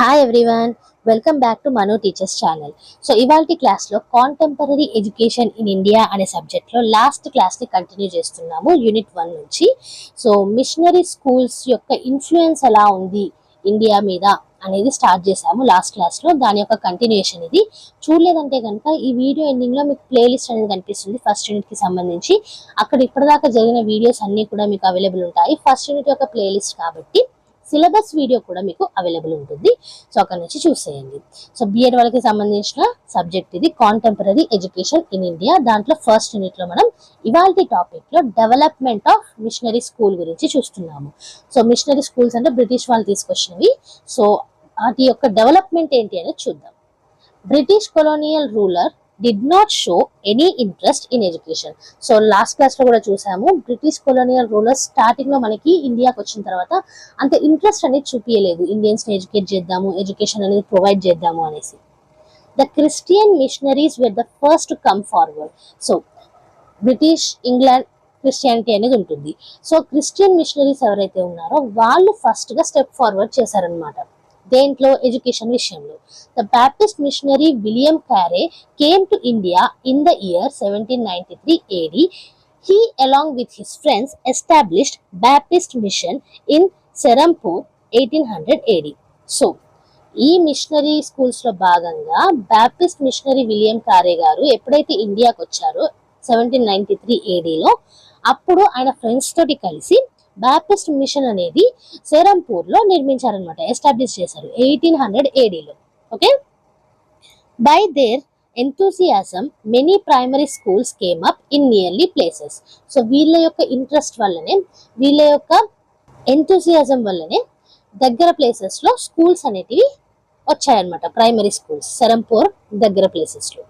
Hi everyone, welcome back to Manu Teachers channel. So ఇవాల్టి class లో contemporary education in India అనే subject లో last class ని continue చేస్తున్నాము యూనిట్ 1 నుంచి. సో మిషనరీ స్కూల్స్ యొక్క ఇన్ఫ్లుయెన్స్ ఎలా ఉంది ఇండియా మీద అనేది స్టార్ట్ చేసాము లాస్ట్ క్లాస్ లో. దాని యొక్క కంటిన్యూషన్ ఇది. చూడలేదంటే కనుక ఈ వీడియో ఎండింగ్ లో మీకు ప్లేలిస్ట్ అనేది కనిపిస్తుంది ఫస్ట్ యూనిట్ కి సంబంధించి. అక్కడ ఇప్పటిదాకా జరిగిన వీడియోస్ అన్ని కూడా మీకు అవైలబుల్ ఉంటాయి. ఫస్ట్ యూనిట్ యొక్క ప్లేలిస్ట్ కాబట్టి సిలబస్ వీడియో కూడా మీకు అవైలబుల్ ఉంటుంది. సో అక్కడ నుంచి చూసేయండి. సో బిఎడ్ వాళ్ళకి సంబంధించిన సబ్జెక్ట్ ఇది, కాంటెంపరరీ ఎడ్యుకేషన్ ఇన్ ఇండియా. దాంట్లో ఫస్ట్ యూనిట్ లో మనం ఇవాల్టి టాపిక్ లో డెవలప్మెంట్ ఆఫ్ మిషనరీ స్కూల్ గురించి చూస్తున్నాము. సో మిషనరీ స్కూల్స్ అంటే బ్రిటిష్ వాళ్ళు తీసుకొచ్చినవి. సో వాటి యొక్క డెవలప్మెంట్ ఏంటి అనేది చూద్దాం. British colonial ruler did not show any interest in education. So last class లో కూడా చూసాము, బ్రిటిష్ కొలోనియల్ రూలర్స్ స్టార్టింగ్ లో మనకి ఇండియాకి వచ్చిన తర్వాత అంత ఇంట్రెస్ట్ అనేది చూపించలేదు, ఇండియన్స్ ని ఎడ్యుకేట్ చేద్దాము, ఎడ్యుకేషన్ అనేది ప్రొవైడ్ చేద్దాము అనేసి. The Christian machineries wear the first to come forward. So British England Christianity అనేది ఉంటుంది. సో క్రిస్టియన్ మిషనరీస్ ఎవరైతే ఉన్నారో వాళ్ళు ఫస్ట్ గా స్టెప్ ఫార్వర్డ్ చేశారనమాట దేంట్లో, ఎడ్యుకేషన్ విషయంలో. The Baptist missionary William Carey came to India in the year 1793 AD. He along with his friends established Baptist mission in Serampore 1800 AD. So ఈ machinery schools లో భాగంగా బ్యాప్టిస్ట్ మిషనరీ విలియం కారే గారు ఎప్పుడైతే ఇండియాకి వచ్చారో 1793 AD లో, అప్పుడు ఆయన ఫ్రెండ్స్ తోటి కలిసి బ్యాప్టిస్ట్ మిషన్ అనేది సెరంపూర్ లో నిర్మించారనమాట, ఎస్టాబ్లిష్ చేశారు 1800 AD లో. Okay, by their enthusiasm many primary schools came up in nearly places. So వీళ్ళ యొక్క ఇంట్రెస్ట్ వల్లనే, వీళ్ళ యొక్క ఎంతూసియాజం వల్లనే దగ్గర ప్లేసెస్ లో స్కూల్స్ అనేటివి వచ్చాయన్నమాట, ప్రైమరీ స్కూల్స్ సెరంపూర్ దగ్గర ప్లేసెస్ లో.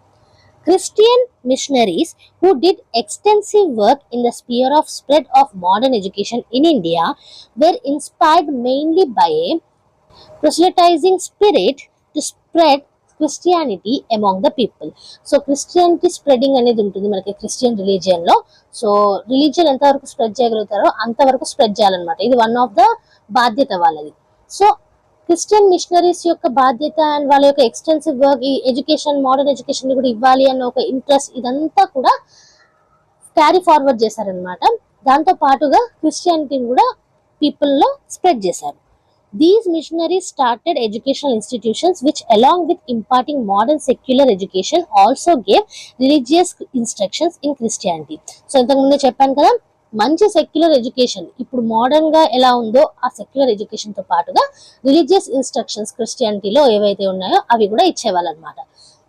Christian missionaries who did extensive work in the sphere of spread of modern education in India were inspired mainly by a proselytizing spirit to spread Christianity among the people. So Christianity spreading అనేది ఉంటుంది మనకి Christian religion లో. So religion ఎంతవరకు spread చేయగలుగుతారో అంతవరకు spread చేయాలన్నమాట. ఇది one of the బాధ్యత వాళ్ళది. సో క్రిస్టియన్ మిషనరీస్ యొక్క బాధ్యత అండ్ వాళ్ళ యొక్క ఎక్స్టెన్సివ్ వర్క్, ఈ ఎడ్యుకేషన్, మోడర్న్ ఎడ్యుకేషన్ కూడా ఇవ్వాలి అన్న ఒక ఇంట్రెస్ట్, ఇదంతా కూడా క్యారీ ఫార్వర్డ్ చేశారనమాట. దాంతో పాటుగా క్రిస్టియానిటీని కూడా పీపుల్ లో స్ప్రెడ్ చేశారు. These missionaries started educational institutions which along with imparting modern secular education also gave religious instructions in Christianity. So ఇంతకుముందే చెప్పాను కదా, మంచి సెక్యులర్ ఎడ్యుకేషన్ ఇప్పుడు మోడర్న్ గా ఎలా ఉందో ఆ సెక్యులర్ ఎడ్యుకేషన్ తో పాటుగా రిలీజియస్ ఇన్స్ట్రక్షన్స్ క్రిస్టియానిటీలో ఏవైతే ఉన్నాయో అవి కూడా ఇచ్చేవాళ్ళు అనమాట.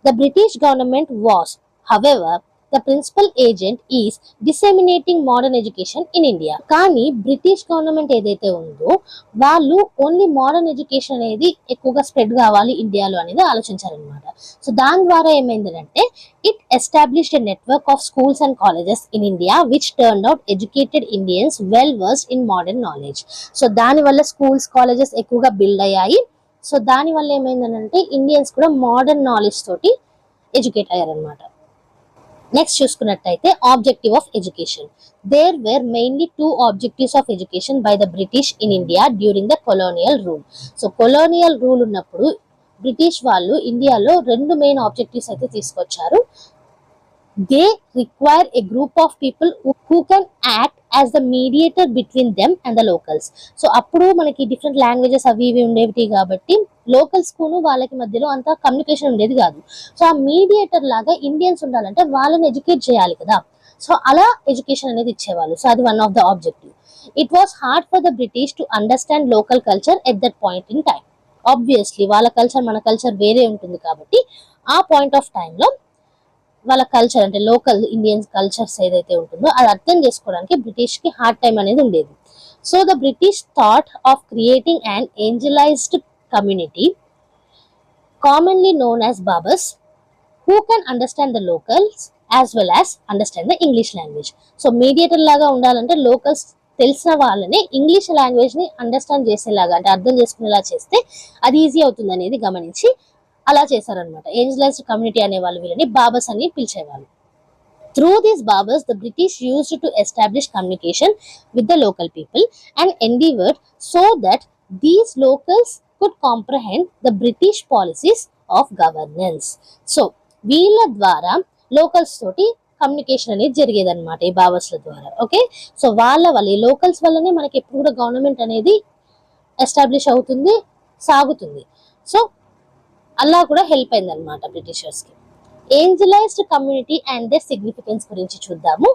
The British government was however the principal agent is disseminating modern education in India. కానీ బ్రిటిష్ గవర్నమెంట్ ఏదైతే ఉందో వాళ్ళు ఓన్లీ మోడర్న్ ఎడ్యుకేషన్ అనేది ఎక్కువగా స్ప్రెడ్ కావాలి ఇండియాలో అనేది ఆలోచించారనమాట. సో దాని ద్వారా ఏమైందంటే it established a network of schools and colleges in India which turn out educated Indians well versed in modern knowledge. So దాని వల్ల స్కూల్స్, కాలేజెస్ ఎక్కువగా బిల్డ్ అయ్యాయి. సో దాని వల్ల ఏమైందంటే ఇండియన్స్ కూడా మోడర్న్ నాలెడ్జ్ తోటి ఎడ్యుకేట్ అయ్యారనమాట. నెక్స్ట్ చూసుకున్నట్టయితే objective of education. There were mainly 2 objectives of education by the British in India during the colonial rule. So colonial rule ఉన్నప్పుడు బ్రిటిష్ వాళ్ళు ఇండియాలో 2 మెయిన్ ఆబ్జెక్టివ్స్ అయితే తీసుకొచ్చారు. They require A group of people who can act as the mediator between them and the locals. So అప్పుడు మనకి different languages అవి ఇవి ఉండేవి కాబట్టి లోకల్స్ కును వాళ్ళకి మధ్యలో అంత కమ్యూనికేషన్ ఉండేది కాదు. సో ఆ మీడియేటర్ లాగా ఇండియన్స్ ఉండాలంటే వాళ్ళని ఎడ్యుకేట్ చేయాలి కదా. సో అలా ఎడ్యుకేషన్ అనేది ఇచ్చేవాళ్ళు. సో అది one of the objective. It was hard for the British to understand local culture at that point in time. Obviously వాళ్ళ కల్చర్ మన కల్చర్ వేరే ఉంటుంది కాబట్టి ఆ పాయింట్ ఆఫ్ టైంలో వాళ్ళ కల్చర్ అంటే లోకల్ ఇండియన్స్ కల్చర్స్ ఏదైతే ఉంటుందో అది అర్థం చేసుకోవడానికి బ్రిటిష్ కి హార్డ్ టైం అనేది ఉండేది. So the British thought of creating an anglicised community commonly known as బాబర్స్ who can understand the locals as well as understand the English language. So mediator లాగా ఉండాలంటే లోకల్స్ తెలిసిన వాళ్ళని ఇంగ్లీష్ లాంగ్వేజ్ ని understand చేసేలాగా అంటే అర్థం చేసుకునేలా చేస్తే అది ఈజీ అవుతుంది అనేది గమనించి అలా చేశారనమాట. ఏంజలైజ్డ్ కమ్యూనిటీ అనే వాళ్ళు వీళ్ళని బాబర్స్ అని పిలిచేవాళ్ళు. Through these barbers, the British used to establish communication with the local people and endeavored so that these locals could comprehend the British policies of governance. So వీళ్ళ ద్వారా లోకల్స్ తోటి కమ్యూనికేషన్ అనేది జరిగేది అనమాట ఈ బావర్స్ల ద్వారా. ఓకే, సో వాళ్ళ ఈ లోకల్స్ వల్లనే మనకి ఎప్పుడు కూడా గవర్నమెంట్ అనేది ఎస్టాబ్లిష్ అవుతుంది, సాగుతుంది. సో అలా కూడా హెల్ప్ అయింది అనమాట బ్రిటిషర్స్ కి. Anglicised community and their significance గురించి చూద్దాము.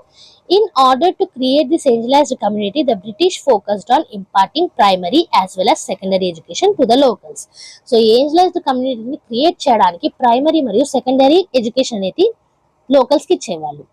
In order to create this anglicised community, the British focused on imparting primary as well as secondary education to the locals. So ఏంజలైజ్డ్ కమ్యూనిటీని క్రియేట్ చేయడానికి ప్రైమరీ మరియు secondary education అనేది locals కి ఇచ్చేవాళ్ళు.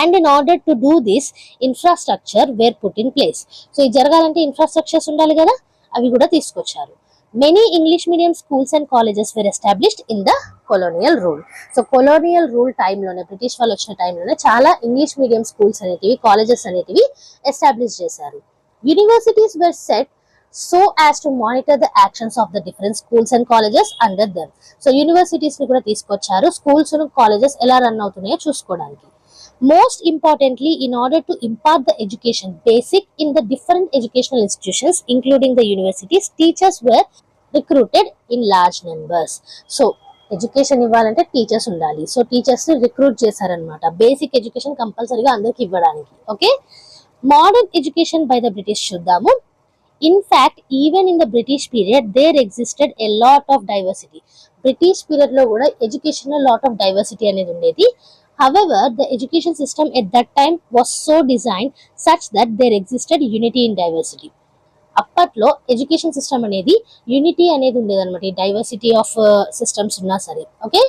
And in order to do this infrastructure were put in place. So ఇది జరగాలంటే infrastructures ఉండాలి కదా, అవి కూడా తీసుకొచ్చారు. Many English medium schools and colleges were established in the colonial rule. So colonial rule టైంలోనే, బ్రిటిష్ వాళ్ళు వచ్చిన టైంలోనే చాలా ఇంగ్లీష్ మీడియం స్కూల్స్ అనేటివి, కాలేజెస్ అనేటివి ఎస్టాబ్లిష్ చేశారు. Universities were set so as to monitor the actions of the different schools and colleges under them. So universities ని కూడా తీసుకొచ్చారు, స్కూల్స్ కాలేజెస్ ఎలా రన్ అవుతున్నాయో చూసుకోవడానికి. Most importantly, in order to impart the education basic in the different educational institutions including the universities, teachers were recruited in large numbers. So education ఇవ్వాలంటే teachers ఉండాలి. సో teachers ని రిక్రూట్ చేశారనమాట, basic education కంపల్సరీగా అందరికి ఇవ్వడానికి. Okay, modern education by the British చూద్దాము. In fact even in the British period there existed a lot of diversity. British period లో కూడా ఎడ్యుకేషన్ లో లాట్ ఆఫ్ డైవర్సిటీ అనేది ఉండేది. However, the education system at that time was so designed such that there existed unity in diversity. అప్పట్లో education system అనేది unity అనేది ఉండేదన్నమాట, ఈ డైవర్సిటీ ఆఫ్ సిస్టమ్స్ ఉన్నా సరే. Okay,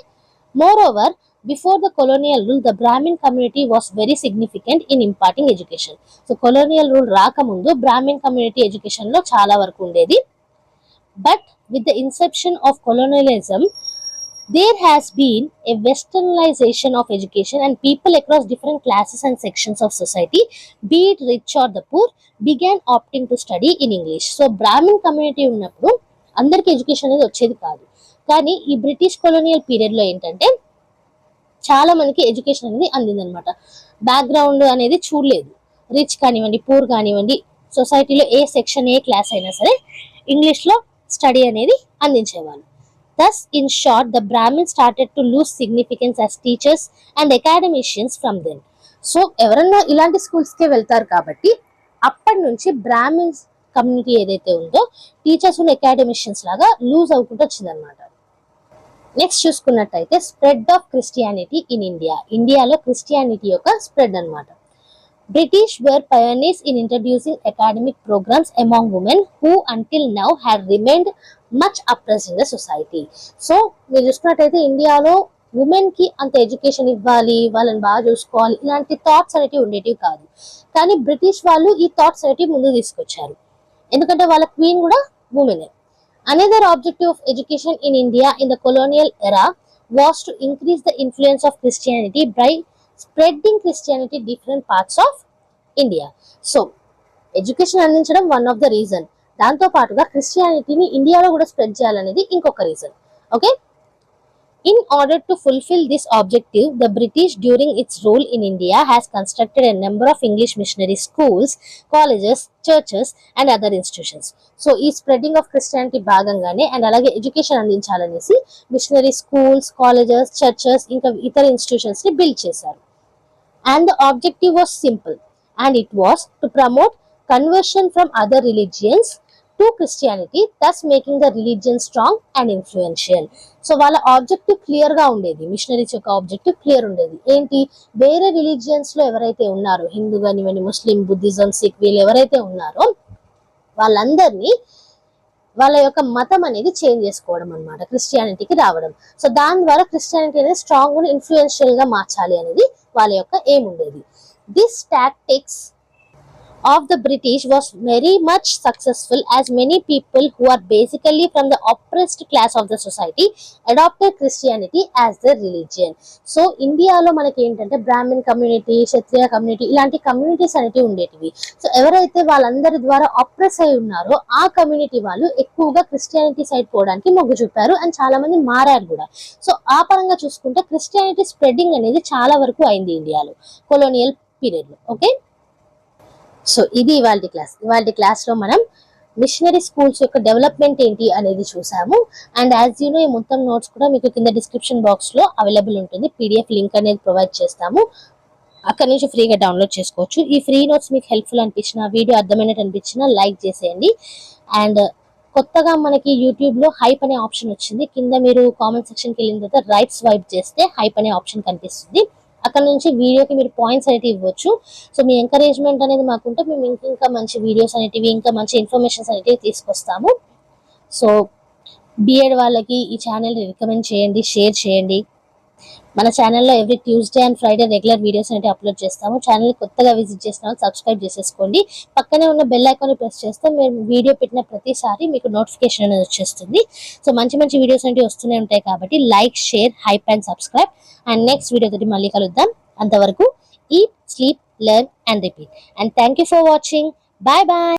more over before the colonial rule the Brahmin community was very significant in imparting education. So colonial rule రాకముందు Brahmin community education లో చాలా వరకు ఉండేది. But with the Inception of colonialism there has been a westernization of education and people across different classes and sections of society, be it rich or the poor, began opting to study in English. So Brahmin community ఉన్నప్పుడు అందరికి education అనేది వచ్చేది కాదు, కానీ ఈ British colonial period లో ఏంటంటే చాలా మందికి ఎడ్యుకేషన్ అనేది అందిందనమాట. బ్యాక్గ్రౌండ్ అనేది చూడలేదు, రిచ్ కానివ్వండి, పూర్ కానివ్వండి, సొసైటీలో ఏ సెక్షన్ ఏ క్లాస్ అయినా సరే ఇంగ్లీష్ లో స్టడీ అనేది అందించేవాళ్ళు. Thus, in short, the Brahmins started to lose significance as teachers and academicians from them. So, ఎవరన్నా ఇలాంటి స్కూల్స్కే వెళ్తారు కాబట్టి అప్పటి నుంచి బ్రాహ్మిన్స్ కమ్యూనిటీ ఏదైతే ఉందో టీచర్స్ ఉన్న అకాడమిషియన్స్ లాగా లూజ్ అవుకుంటూ వచ్చిందనమాట. నెక్స్ట్ చూసుకున్నట్టయితే spread of Christianity in India. ఇండియాలో క్రిస్టియానిటీ యొక్క స్ప్రెడ్ అనమాట. British were pioneers in introducing academic programs among women who until now had remained much oppressed in the society. So మీరు చూసుకున్నట్టయితే ఇండియాలో ఉమెన్ కి అంత ఎడ్యుకేషన్ ఇవ్వాలి, వాళ్ళని బాగా చూసుకోవాలి, ఇలాంటి థాట్స్ అనేటివి ఉండేటివి కాదు. కానీ బ్రిటిష్ వాళ్ళు ఈ థాట్స్ అనేటివి ముందు తీసుకొచ్చారు, ఎందుకంటే వాళ్ళ క్వీన్ కూడా ఉమెనే. Another objective of education in India in the colonial era was to increase the influence of Christianity by spreading Christianity different parts of India. So education అందించడం వన్ ఆఫ్ ద రీజన్, దాంతో పాటుగా క్రిస్టియానిటీని ఇండియాలో కూడా spread చేయాలనేది ఇంకొక reason. Okay, in order to fulfill this objective, the British during its rule in India has constructed a number of English missionary schools, colleges, churches and other institutions. So ఈ spreading of Christianity భాగంగానే and అలాగే education అందించాలనేసి missionary schools, colleges, churches ఇంకా ఇతర institutions ని build చేశారు. And the objective was simple, and it was to promote conversion from other religions to Christianity, thus making the religion strong and influential. So వాళ్ళ objective clear గా ఉండేది, machineries యొక్క objective clear ఉండేది. ఏంటి, వేరే religions లో ఎవరైతే ఉన్నారో, హిందూ కానివ్వండి, ముస్లిం, బుద్ధిజం, సిక్, వీళ్ళు ఎవరైతే ఉన్నారో వాళ్ళందరినీ వాళ్ళ యొక్క మతం అనేది చేంజ్ చేసుకోవడం అనమాట, క్రిస్టియానిటీకి రావడం. సో దాని ద్వారా క్రిస్టియానిటీ అనేది స్ట్రాంగ్ గా ఇన్ఫ్లుయెన్షియల్ గా మార్చాలి అనేది వాళ్ళ యొక్క ఎయిమ్ ఉండేది. This tactics of the British was very much successful, as many people who are basically from the oppressed class of the society adopted Christianity as their religion. So ఇండియాలో మనకి ఏంటంటే బ్రాహ్మిన్ కమ్యూనిటీ, క్షత్రియ community, ఇలాంటి communities అనేవి ఉండేటివి. So ఎవరైతే వాళ్ళందరి ద్వారా oppress అయి ఉన్నారో ఆ కమ్యూనిటీ వాళ్ళు ఎక్కువగా క్రిస్టియానిటీ సైడ్ పోవడానికి మొగ్గు చూపారు అండ్ చాలా మంది మారారు కూడా. సో ఆ పరంగా చూసుకుంటే క్రిస్టియానిటీ స్ప్రెడ్డింగ్ అనేది చాలా వరకు అయింది ఇండియాలో కొలోనియల్ పీరియడ్ లో. ఓకే, సో ఇది ఇవాల్టి క్లాస్. ఇవాల్టి క్లాస్ లో మనం మిషనరీ స్కూల్స్ యొక్క డెవలప్మెంట్ ఏంటి అనేది చూసాము. అండ్ యాజ్ యూ నో ఈ మొత్తం నోట్స్ కూడా మీకు కింద డిస్క్రిప్షన్ బాక్స్ లో అవైలబుల్ ఉంటుంది. పీడిఎఫ్ లింక్ అనేది ప్రొవైడ్ చేస్తాము, అక్కడ నుంచి ఫ్రీగా డౌన్లోడ్ చేసుకోవచ్చు. ఈ ఫ్రీ నోట్స్ మీకు హెల్ప్ఫుల్ అనిపించిన, వీడియో అర్థమైనట్టు అనిపించిన లైక్ చేసేయండి. అండ్ కొత్తగా మనకి యూట్యూబ్ లో హైప్ అనే ఆప్షన్ వచ్చింది. కింద మీరు కామెంట్ సెక్షన్ కి వెళ్ళిన తర్వాత రైట్ స్వైప్ చేస్తే హైప్ అనే ఆప్షన్ కనిపిస్తుంది. అక్కడ నుంచి వీడియోకి మీరు పాయింట్స్ అనేవి ఇవ్వచ్చు. సో మీ ఎంకరేజ్మెంట్ అనేది మాకుంటే మేము ఇంకా మంచి వీడియోస్ అనేటివి, ఇంకా మంచి ఇన్ఫర్మేషన్స్ అనేటివి తీసుకొస్తాము. సో బిఎడ్ వాళ్ళకి ఈ ఛానల్ రికమెండ్ చేయండి, షేర్ చేయండి. మన ఛానల్లో every Tuesday and Friday regular videos అనేవి అప్లోడ్ చేస్తాము. ఛానల్ కొత్తగా విజిట్ చేసిన సబ్స్క్రైబ్ చేసేసుకోండి. పక్కనే ఉన్న బెల్ ఐకాన్ ప్రెస్ చేస్తే మేము వీడియో పెట్టిన ప్రతిసారి మీకు నోటిఫికేషన్ అనేది వచ్చేస్తుంది. సో మంచి మంచి వీడియోస్ అనేవి వస్తూనే ఉంటాయి కాబట్టి like, share, hype and subscribe. And next video తోటి మళ్ళీ కలుద్దాం. అంతవరకు eat, sleep, learn and repeat. And thank you for watching. Bye bye.